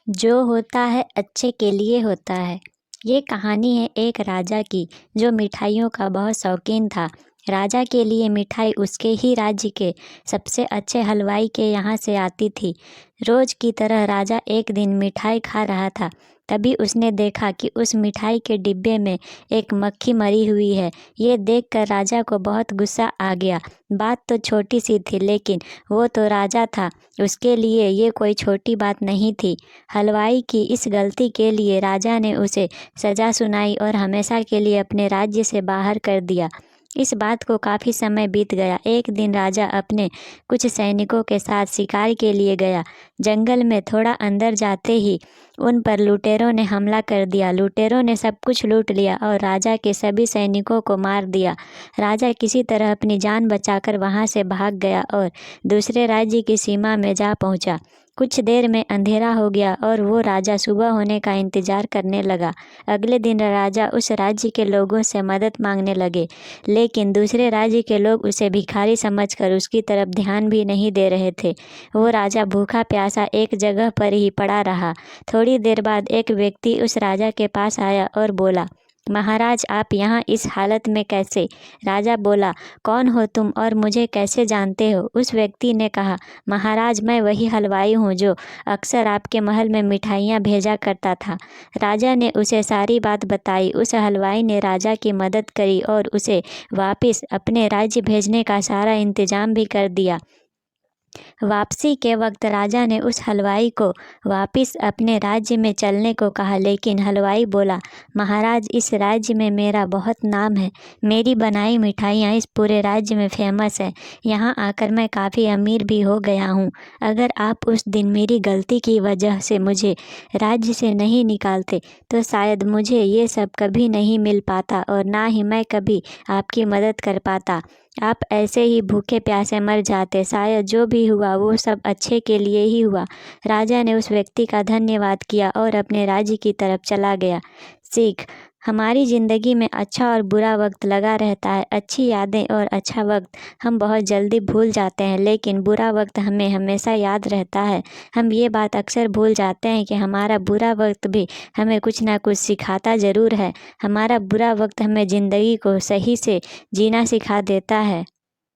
जो होता है अच्छे के लिए होता है। ये कहानी है एक राजा की जो मिठाइयों का बहुत शौकीन था। राजा के लिए मिठाई उसके ही राज्य के सबसे अच्छे हलवाई के यहाँ से आती थी। रोज की तरह राजा एक दिन मिठाई खा रहा था। तभी उसने देखा कि उस मिठाई के डिब्बे में एक मक्खी मरी हुई है। ये देखकर राजा को बहुत गुस्सा आ गया। बात तो छोटी सी थी, लेकिन वो तो राजा था, उसके लिए ये कोई छोटी बात नहीं थी। हलवाई की इस गलती के लिए राजा ने उसे सज़ा सुनाई और हमेशा के लिए अपने राज्य से बाहर कर दिया। इस बात को काफ़ी समय बीत गया। एक दिन राजा अपने कुछ सैनिकों के साथ शिकार के लिए गया। जंगल में थोड़ा अंदर जाते ही उन पर लुटेरों ने हमला कर दिया। लुटेरों ने सब कुछ लूट लिया और राजा के सभी सैनिकों को मार दिया। राजा किसी तरह अपनी जान बचाकर वहां से भाग गया और दूसरे राज्य की सीमा में जा पहुंचा। कुछ देर में अंधेरा हो गया और वो राजा सुबह होने का इंतजार करने लगा। अगले दिन राजा उस राज्य के लोगों से मदद मांगने लगे, लेकिन दूसरे राज्य के लोग उसे भिखारी समझकर उसकी तरफ ध्यान भी नहीं दे रहे थे। वो राजा भूखा प्यासा एक जगह पर ही पड़ा रहा। थोड़ी देर बाद एक व्यक्ति उस राजा के पास आया और बोला, महाराज, आप यहाँ इस हालत में कैसे? राजा बोला, कौन हो तुम और मुझे कैसे जानते हो? उस व्यक्ति ने कहा, महाराज, मैं वही हलवाई हूँ जो अक्सर आपके महल में मिठाइयाँ भेजा करता था। राजा ने उसे सारी बात बताई। उस हलवाई ने राजा की मदद करी और उसे वापस अपने राज्य भेजने का सारा इंतजाम भी कर दिया। वापसी के वक्त राजा ने उस हलवाई को वापस अपने राज्य में चलने को कहा, लेकिन हलवाई बोला, महाराज, इस राज्य में मेरा बहुत नाम है। मेरी बनाई मिठाइयाँ इस पूरे राज्य में फेमस है। यहाँ आकर मैं काफ़ी अमीर भी हो गया हूँ। अगर आप उस दिन मेरी गलती की वजह से मुझे राज्य से नहीं निकालते तो शायद मुझे ये सब कभी नहीं मिल पाता और ना ही मैं कभी आपकी मदद कर पाता। आप ऐसे ही भूखे प्यासे मर जाते। शायद जो भी हुआ वो सब अच्छे के लिए ही हुआ। राजा ने उस व्यक्ति का धन्यवाद किया और अपने राज्य की तरफ चला गया। सीख: हमारी ज़िंदगी में अच्छा और बुरा वक्त लगा रहता है। अच्छी यादें और अच्छा वक्त हम बहुत जल्दी भूल जाते हैं, लेकिन बुरा वक्त हमें हमेशा याद रहता है। हम ये बात अक्सर भूल जाते हैं कि हमारा बुरा वक्त भी हमें कुछ ना कुछ सिखाता ज़रूर है। हमारा बुरा वक्त हमें ज़िंदगी को सही से जीना सिखा देता है।